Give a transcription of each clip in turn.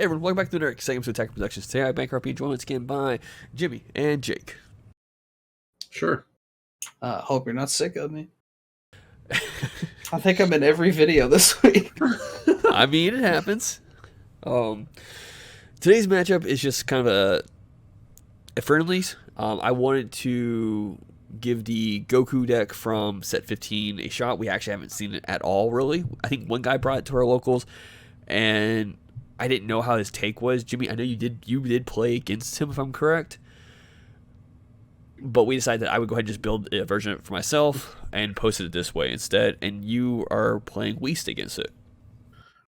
everyone, welcome back to another exciting episode of Tech Productions. Today I have Bankrupt being joined once again by Jimmy and Jake. Sure. Hope you're not sick of me. I think I'm in every video this week. I mean, it happens. Today's matchup is just kind of a friendlies. I wanted to give the Goku deck from set 15 a shot. We actually haven't seen it at all, really. I think one guy brought it to our locals, and I didn't know how his take was. Jimmy, I know you did play against him, if I'm correct. But we decided that I would go ahead and just build a version of it for myself and post it this way instead. And you are playing Whis against it.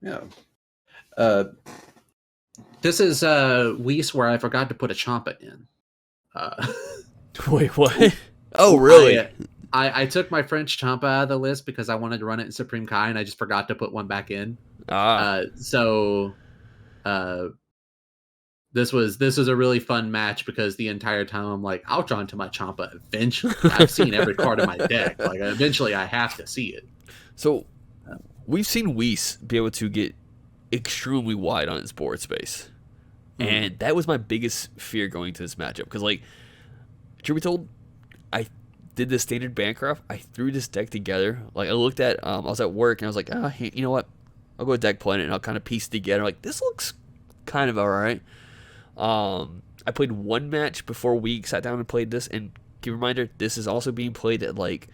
Yeah. This is Whis where I forgot to put a Champa in. Wait, what? Oh, really? I took my French Champa out of the list because I wanted to run it in Supreme Kai, and I just forgot to put one back in. This was a really fun match because the entire time I'm like, I'll draw into my Champa eventually. I've seen every card in my deck. Like, eventually I have to see it. So we've seen Whis be able to get extremely wide on his board space. And that was my biggest fear going to this matchup. Because, like, truth be told, I did the standard Bancroft. I threw this deck together. Like, I looked at, I was at work, and I was like, hey, you know what? I'll go deck planet, and I'll kind of piece it together. Like, this looks kind of alright. I played one match before we sat down and played this. And keep a reminder, this is also being played at, like,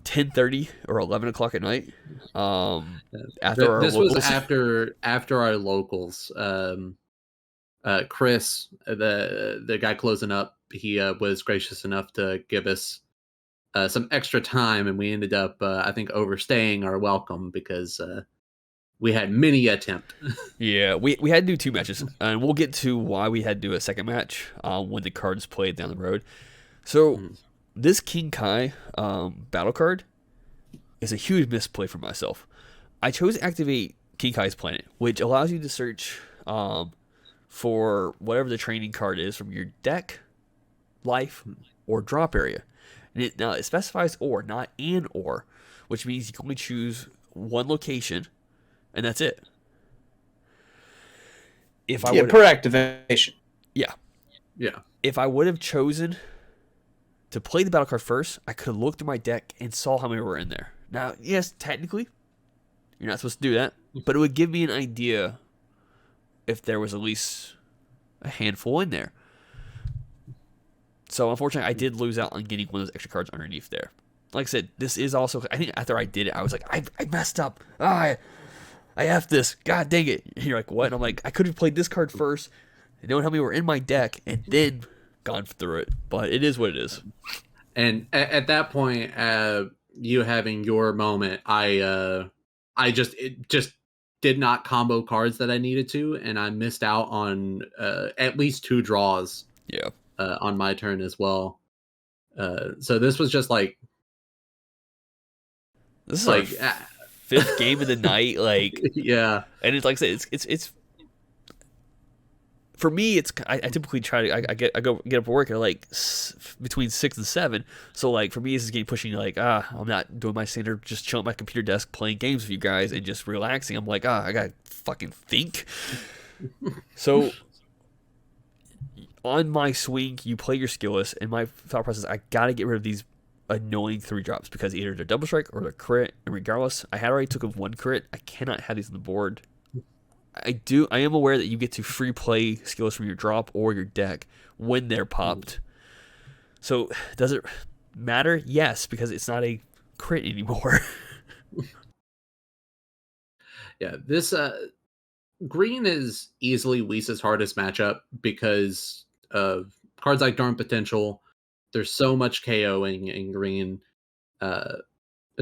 10:30 or 11 o'clock at night. This was after our locals. Chris, the guy closing up, he was gracious enough to give us some extra time, and we ended up, I think, overstaying our welcome because we had many attempt. Yeah, we had to do two matches, and we'll get to why we had to do a second match when the cards played down the road. So this King Kai battle card is a huge misplay for myself. I chose to activate King Kai's Planet, which allows you to search for whatever the training card is from your deck, life, or drop area. And it specifies or, not an or, which means you can only choose one location, and that's it. Per activation. Yeah. Yeah. If I would have chosen to play the battle card first, I could have looked through my deck and saw how many were in there. Now, yes, technically, you're not supposed to do that, but it would give me an idea if there was at least a handful in there. So, unfortunately, I did lose out on getting one of those extra cards underneath there. Like I said, this is also, I think after I did it, I was like, I messed up. I F this. God dang it. And you're like, what? And I'm like, I could have played this card first, and known how many were in my deck, and then gone through it. But it is what it is. And at that point, you having your moment, I just did not combo cards that I needed to, and I missed out on at least 2 draws. Yeah. On my turn as well. So this was just like, this is like 5th game of the night, like, yeah. And it's like I said, it's for me. It's I typically try to I get up for work at like between 6 and 7. So like for me, this is getting pushing like I'm not doing my standard just chilling at my computer desk playing games with you guys and just relaxing. I'm like I gotta fucking think. So on my swing, you play your skill list, and my thought process, I gotta get rid of these annoying 3 drops because either they're double strike or they're crit, and regardless, I had already took of 1 crit. I cannot have these on the board. I am aware that you get to free play skills from your drop or your deck when they're popped. So does it matter? Yes, because it's not a crit anymore. Yeah, this green is easily Whis' hardest matchup because of cards like Darn Potential. There's so much KOing in green.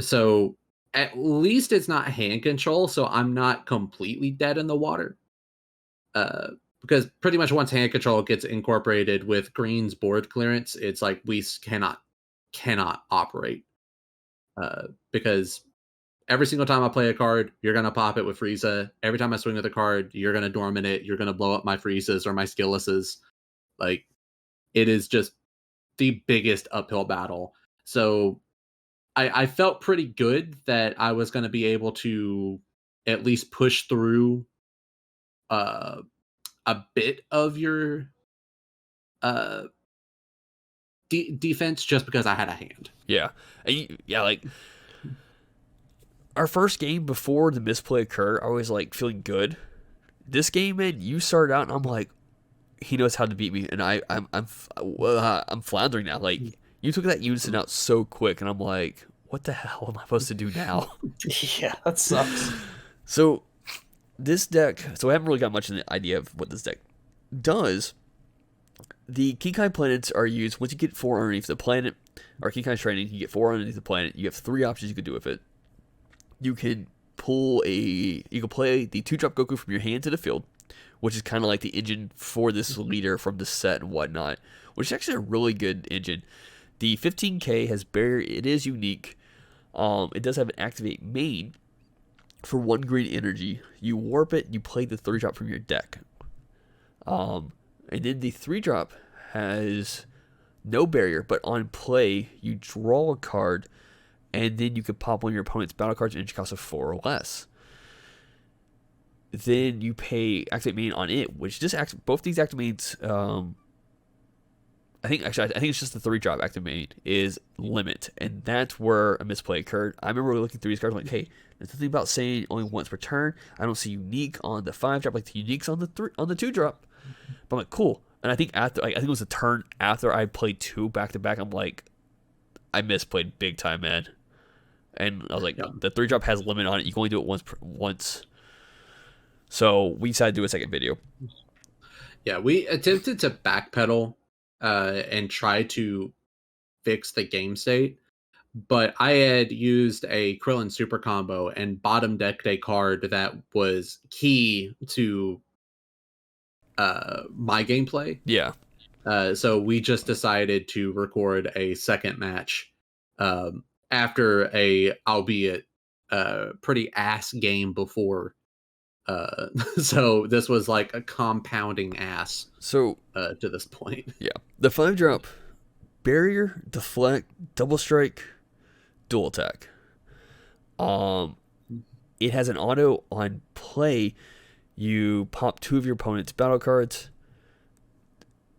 So at least it's not hand control, so I'm not completely dead in the water. Because pretty much once hand control gets incorporated with green's board clearance, it's like Whis cannot operate. Because every single time I play a card, you're going to pop it with Frieza. Every time I swing with a card, you're going to dormant it. You're going to blow up my Friezas or my Skilluses. Like, it is just the biggest uphill battle. So I felt pretty good that I was going to be able to at least push through uh, a bit of your uh, defense just because I had a hand. Yeah. And like our first game before the misplay occurred, I was like feeling good. This game, man, you started out and I'm like, he knows how to beat me, and I'm floundering now. Like you took that unison out so quick, and I'm like, what the hell am I supposed to do now? Yeah, that sucks. So this deck, so I haven't really got much of the idea of what this deck does. The Kinkai planets are used once you get 4 underneath the planet, or Kinkai's training, you get 4 underneath the planet. You have 3 options you can do with it. You can play the 2-drop Goku from your hand to the field, which is kind of like the engine for this leader from the set and whatnot, which is actually a really good engine. The 15K has barrier. It is unique. It does have an activate main for 1 green energy. You warp it, you play the 3-drop from your deck. And then the 3-drop has no barrier, but on play, you draw a card, and then you can pop one of your opponent's battle cards energy cost of 4 or less. Then you pay activate main on it, which just acts both these activates. I think it's just the 3-drop active main is limit, and that's where a misplay occurred. I remember looking through these cards like, hey, there's nothing about saying only once per turn. I don't see unique on the 5-drop like the uniques on the 2-drop. But I'm like, cool. And I think I think it was a turn after I played 2 back to back. I'm like, I misplayed big time, man. And I was like, the 3-drop has limit on it. You can only do it once. So we decided to do a second video. Yeah, we attempted to backpedal and try to fix the game state, but I had used a Krillin super combo and bottom decked a card that was key to my gameplay. Yeah. So we just decided to record a second match after a, albeit pretty ass game before. So this was like a compounding ass. So to this point, yeah, the 5-drop barrier, deflect, double strike, dual attack. It has an auto on play. You pop 2 of your opponent's battle cards,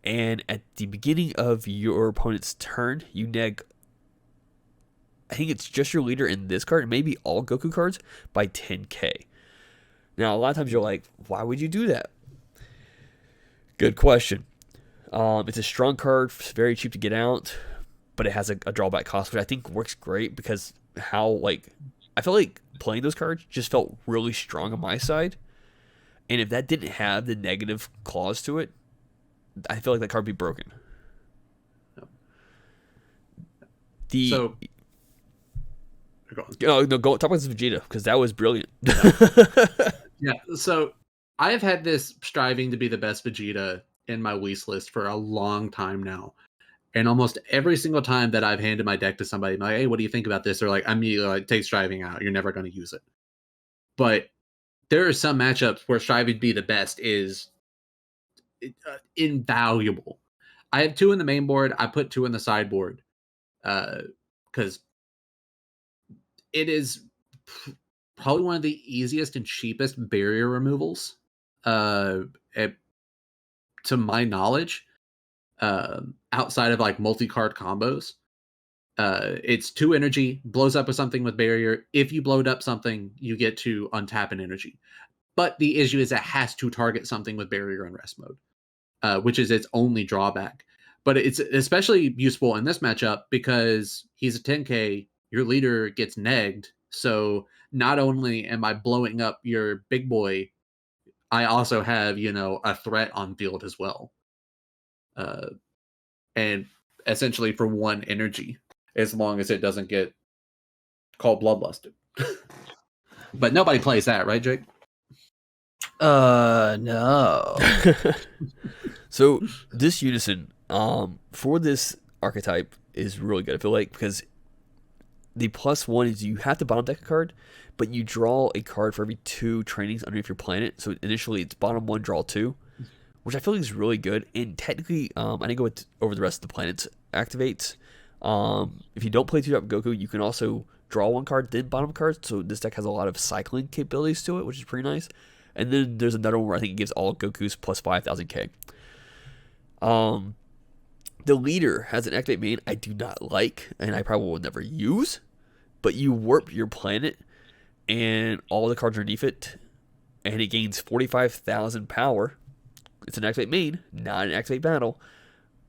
and at the beginning of your opponent's turn, you neg. I think it's just your leader in this card, maybe all Goku cards, by 10k. Now, a lot of times you're like, why would you do that? Good question. It's a strong card, very cheap to get out, but it has a drawback cost, which I think works great because I felt like playing those cards just felt really strong on my side. And if that didn't have the negative clause to it, I feel like that card would be broken. Go on. Go talk about this Vegeta, because that was brilliant. Yeah, so I have had this striving to be the best Vegeta in my Whis list for a long time now. And almost every single time that I've handed my deck to somebody, I'm like, hey, what do you think about this? They're like, I'm immediately like, take striving out. You're never going to use it. But there are some matchups where striving to be the best is invaluable. I have 2 in the main board. I put 2 in the sideboard because it is probably one of the easiest and cheapest barrier removals to my knowledge, outside of like multi-card combos. It's 2 energy, blows up with something with barrier. If you blowed up something, you get to untap an energy. But the issue is it has to target something with barrier and rest mode, which is its only drawback. But it's especially useful in this matchup because he's a 10k, your leader gets negged. So not only am I blowing up your big boy, I also have, a threat on field as well. And essentially for 1 energy, as long as it doesn't get called bloodlusted. But nobody plays that, right, Jake? No. So this unison, for this archetype is really good, I feel like, because the +1 is you have to bottom deck a card, but you draw a card for every 2 trainings underneath your planet. So initially it's bottom 1, draw 2, which I feel like is really good. And technically, I didn't go over the rest of the planets activates. If you don't play 2-drop Goku, you can also draw 1 card, then bottom cards. So this deck has a lot of cycling capabilities to it, which is pretty nice. And then there's another one where I think it gives all Gokus plus 5,000k. The leader has an activate main I do not like, and I probably will never use. But you warp your planet and all the cards underneath it, and it gains 45,000 power. It's an activate main, not an activate battle.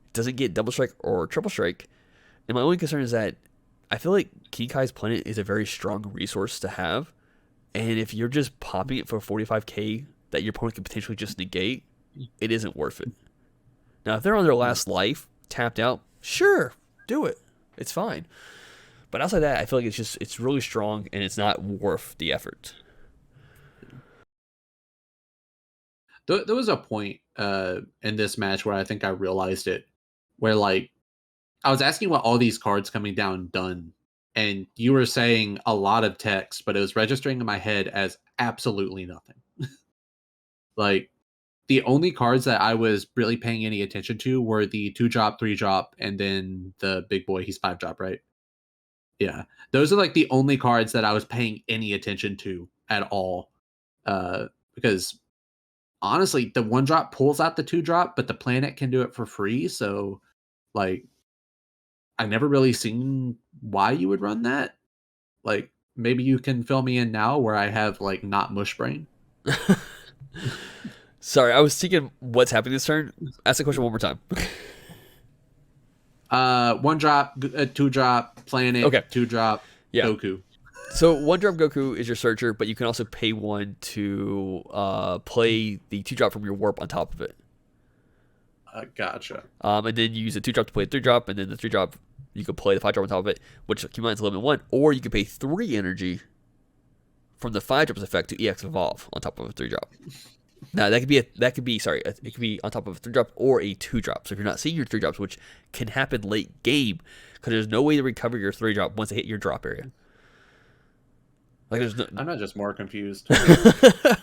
It doesn't get double strike or triple strike. And my only concern is that I feel like Kinkai's planet is a very strong resource to have. And if you're just popping it for 45k that your opponent can potentially just negate, it isn't worth it. Now, if they're on their last life, tapped out, sure, do it. It's fine. But outside that, I feel like it's really strong and it's not worth the effort. There was a point in this match where I think I realized it, where like I was asking what all these cards coming down done, and you were saying a lot of text, but it was registering in my head as absolutely nothing. Like the only cards that I was really paying any attention to were the 2-drop, 3-drop, and then the big boy. He's 5-drop, right? Yeah, those are like the only cards that I was paying any attention to at all. Because honestly, the 1-drop pulls out the 2-drop, but the planet can do it for free. So, like, I never really seen why you would run that. Like, maybe you can fill me in now where I have like not mush brain. Sorry, I was thinking what's happening this turn. Ask the question one more time. 1-drop, 2-drop, planet, Okay. 2-drop, Yeah. Goku. So 1-drop Goku is your searcher, but you can also pay 1 to play the 2-drop from your warp on top of it. Gotcha. And then you use a 2-drop to play a 3-drop, and then the 3-drop you can play the 5-drop on top of it, which keep in mind is limit 1, or you can pay 3 energy from the 5-drop's effect to EX evolve on top of a 3-drop. Now that could be it could be on top of a 3-drop or a 2-drop. So if you're not seeing your 3-drops, which can happen late game, because there's no way to recover your 3-drop once they hit your drop area. Like there's no. I'm not just more confused. Oh,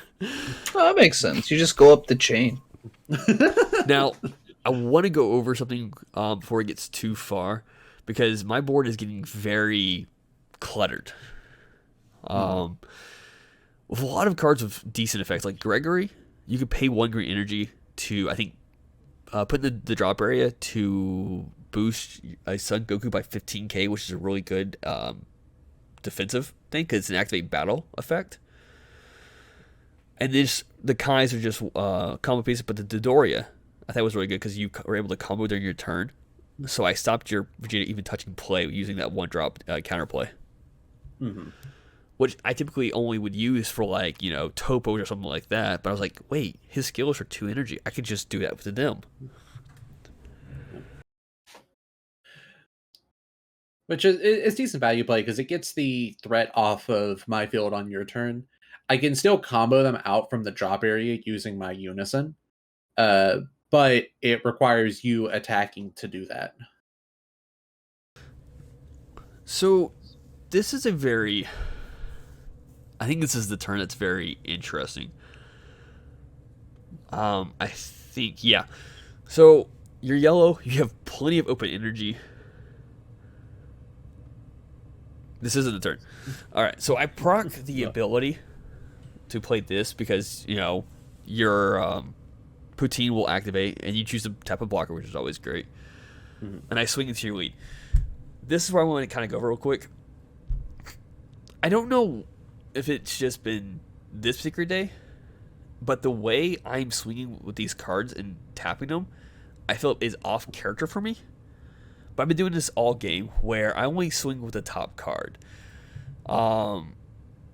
that makes sense. You just go up the chain. Now, I want to go over something before it gets too far, because my board is getting very cluttered. With a lot of cards with decent effects, like Gregory, you could pay 1 green energy to, I think, put in the drop area to boost Son Goku by 15k, which is a really good defensive thing because it's an activate battle effect. And the Kais are just combo pieces, but the Dodoria I thought was really good because you were able to combo during your turn. So I stopped your Vegeta even touching play using that 1-drop counterplay. Mm-hmm. Which I typically only would use for like, topos or something like that. But I was like, wait, his skills are 2 energy. I could just do that with them. Which is decent value play because it gets the threat off of my field on your turn. I can still combo them out from the drop area using my Unison. But it requires you attacking to do that. So this is I think this is the turn that's very interesting. I think, yeah. So you're yellow, you have plenty of open energy. This isn't the turn. Alright, so I proc the ability to play this because, your Poutine will activate and you choose to tap a blocker, which is always great. Mm-hmm. And I swing into your lead. This is where I want to kind of go real quick. I don't know if it's just been this particular day, but the way I'm swinging with these cards and tapping them, I feel is off character for me. But I've been doing this all game where I only swing with the top card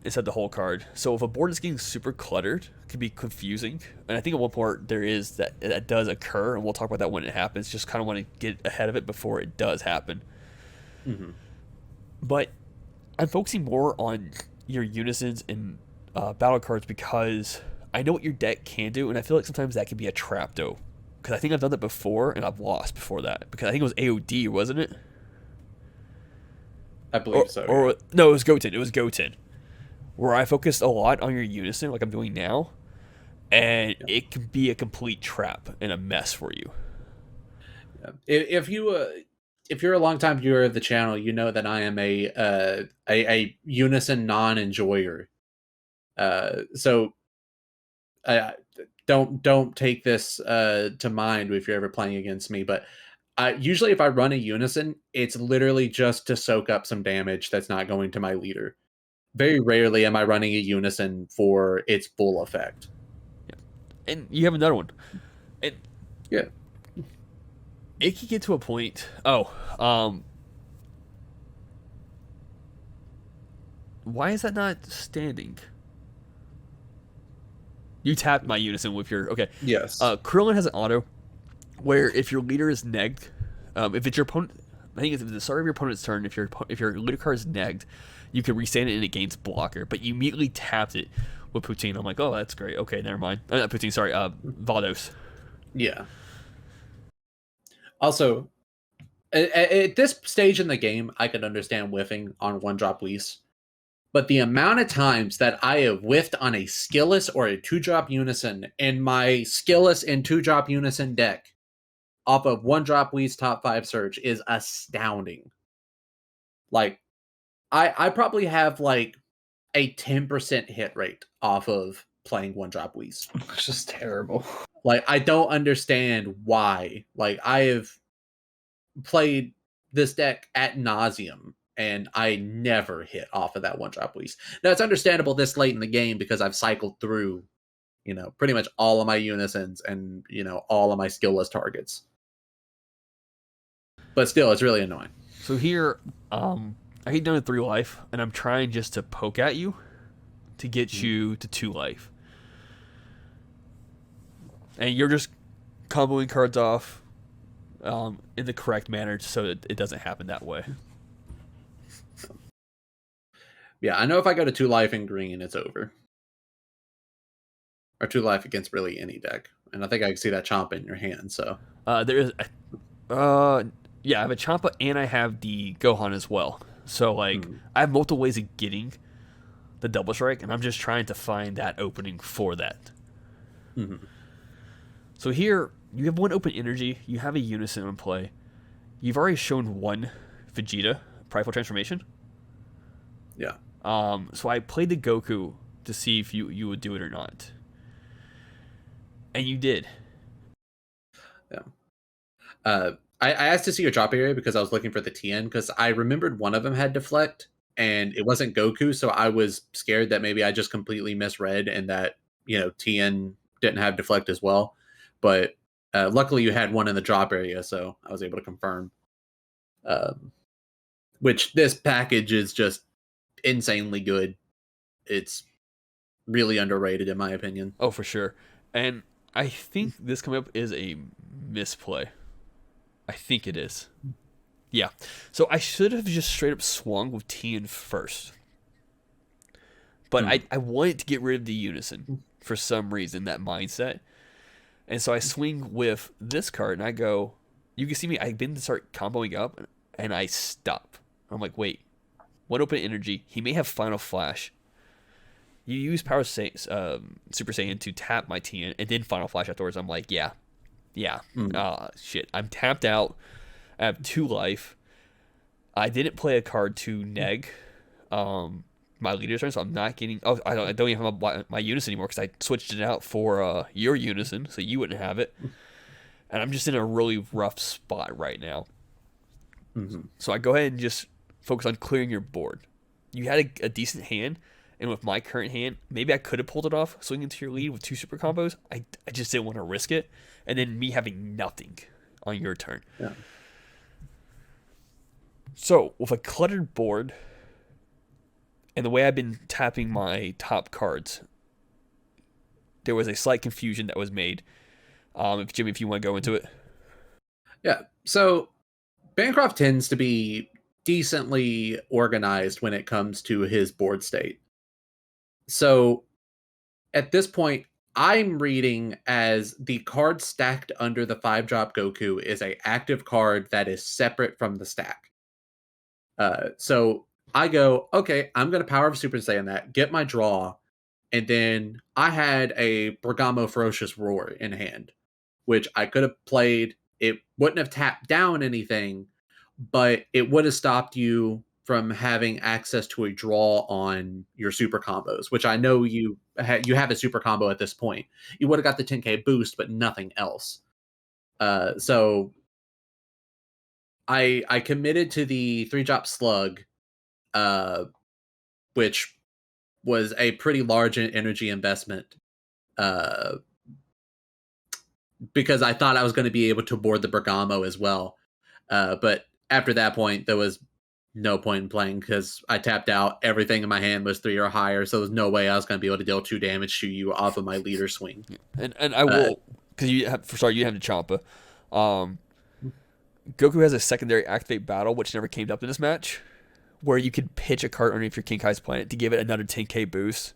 instead of the whole card. So if a board is getting super cluttered, it can be confusing. And I think at one part there is that does occur, and we'll talk about that when it happens. Just kind of want to get ahead of it before it does happen. Mm-hmm. But I'm focusing more on your unisons and battle cards because I know what your deck can do, and I feel like sometimes that can be a trap though. Because I think I've done that before, and I've lost before that. Because I think it was AOD, wasn't it? I believe so. Or no, it was Goten. It was Goten. Where I focused a lot on your unison, like I'm doing now, and it can be a complete trap and a mess for you. Yeah. If you're a longtime viewer of the channel, you know that I am a unison non-enjoyer. So don't take this to mind if you're ever playing against me, but usually if I run a unison, it's literally just to soak up some damage that's not going to my leader. Very rarely am I running a unison for its full effect. Yeah. And you have another one. And yeah, it can get to a point. Why is that not standing? You tapped my unison with your... Okay. Yes. Krillin has an auto where if your leader is negged, if it's your opponent... I think it's at the start of your opponent's turn, if your leader card is negged, you can restand it and it gains blocker. But you immediately tapped it with Poutine. I'm like, oh, that's great. Okay, never mind. Not Poutine, sorry. Vados. Yeah. Also, at this stage in the game, I could understand whiffing on one-drop Whis. But the amount of times that I have whiffed on a skillless or a 2-drop unison in my skillless and 2-drop unison deck off of 1-drop Whis top 5 search is astounding. Like, I probably have like a 10% hit rate off of playing 1-drop Whis. It's just terrible. Like, I don't understand why. Like, I have played this deck ad nauseum, and I never hit off of that 1-drop Whis. Now, it's understandable this late in the game because I've cycled through, pretty much all of my unisons and, all of my skillless targets. But still, it's really annoying. So here, I hit down to 3 life, and I'm trying just to poke at you to get you to 2 life. And you're just comboing cards off in the correct manner so that it doesn't happen that way. Yeah, I know if I go to 2 life in green, it's over. Or 2 life against really any deck. And I think I can see that Champa in your hand, so. There is... yeah, I have a Champa and I have the Gohan as well. So, like, I have multiple ways of getting the double strike, and I'm just trying to find that opening for that. Mm-hmm. So here, you have 1 open energy, you have a unison in play. You've already shown 1 Vegeta, Prideful Transformation. Yeah. So I played the Goku to see if you would do it or not. And you did. Yeah. I asked to see your drop area because I was looking for the TN, because I remembered one of them had deflect and it wasn't Goku, so I was scared that maybe I just completely misread and that TN didn't have deflect as well. But luckily you had one in the drop area, so I was able to confirm. Which this package is just insanely good. It's really underrated in my opinion. Oh, for sure. And I think this coming up is a misplay. I think it is. Yeah. So I should have just straight up swung with TN first. But I wanted to get rid of the unison for some reason, that mindset. And so I swing with this card and I go, you can see me, I begin to start comboing up and I stop. I'm like, wait, 1 open energy. He may have Final Flash. You use Super Saiyan to tap my TN and then Final Flash afterwards. I'm like, yeah. Shit. I'm tapped out. I have 2 life. I didn't play a card to neg my leader's turn, so I'm not getting... Oh, I don't even have my unison anymore because I switched it out for your unison, so you wouldn't have it. And I'm just in a really rough spot right now. Mm-hmm. So I go ahead and just focus on clearing your board. You had a decent hand, and with my current hand, maybe I could have pulled it off, swinging to your lead with 2 super combos. I just didn't want to risk it, and then me having nothing on your turn. Yeah. So, with a cluttered board, and the way I've been tapping my top cards, there was a slight confusion that was made. Jimmy, if you want to go into it. Yeah, so Bancroft tends to be decently organized when it comes to his board state. So at this point, I'm reading as the card stacked under the 5-drop Goku is an active card that is separate from the stack. So I go, okay, I'm going to Power of Super Saiyan that, get my draw, and then I had a Bergamo Ferocious Roar in hand, which I could have played. It wouldn't have tapped down anything, but it would have stopped you from having access to a draw on your super combos, which I know you have a super combo at this point. You would have got the 10k boost, but nothing else. So I committed to the 3-drop slug, which was a pretty large energy investment, because I thought I was going to be able to board the Bergamo as well. But after that point, there was no point in playing because I tapped out. Everything in my hand was 3 or higher, so there's no way I was going to be able to deal 2 damage to you off of my leader swing. And I will, because you have the Champa. Goku has a secondary activate battle, which never came up in this match, where you could pitch a card underneath your King Kai's planet to give it another 10k boost.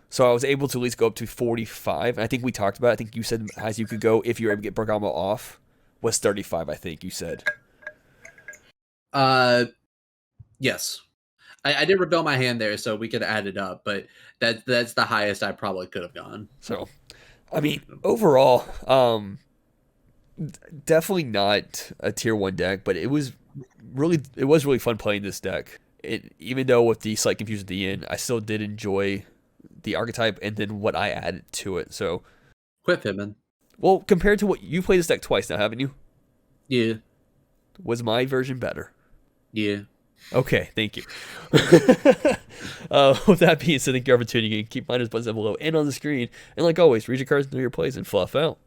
So I was able to at least go up to 45. And I think we talked about it. I think you said as you could go if you were able to get Bergamo off was 35, I think you said. Yes. I did rebuild my hand there, so we could add it up, but that's the highest I probably could have gone. So, I mean, overall, definitely not a tier 1 deck, but it was really fun playing this deck. Even though with the slight confusion at the end, I still did enjoy the archetype and then what I added to it. So, Quit fibbing. Well, compared to what you played this deck twice now, haven't you? Yeah. Was my version better? Yeah. Okay, thank you. With that being said, thank you for tuning in. Keep minus buttons down below and on the screen. And like always, read your cards, know your plays, and fluff out.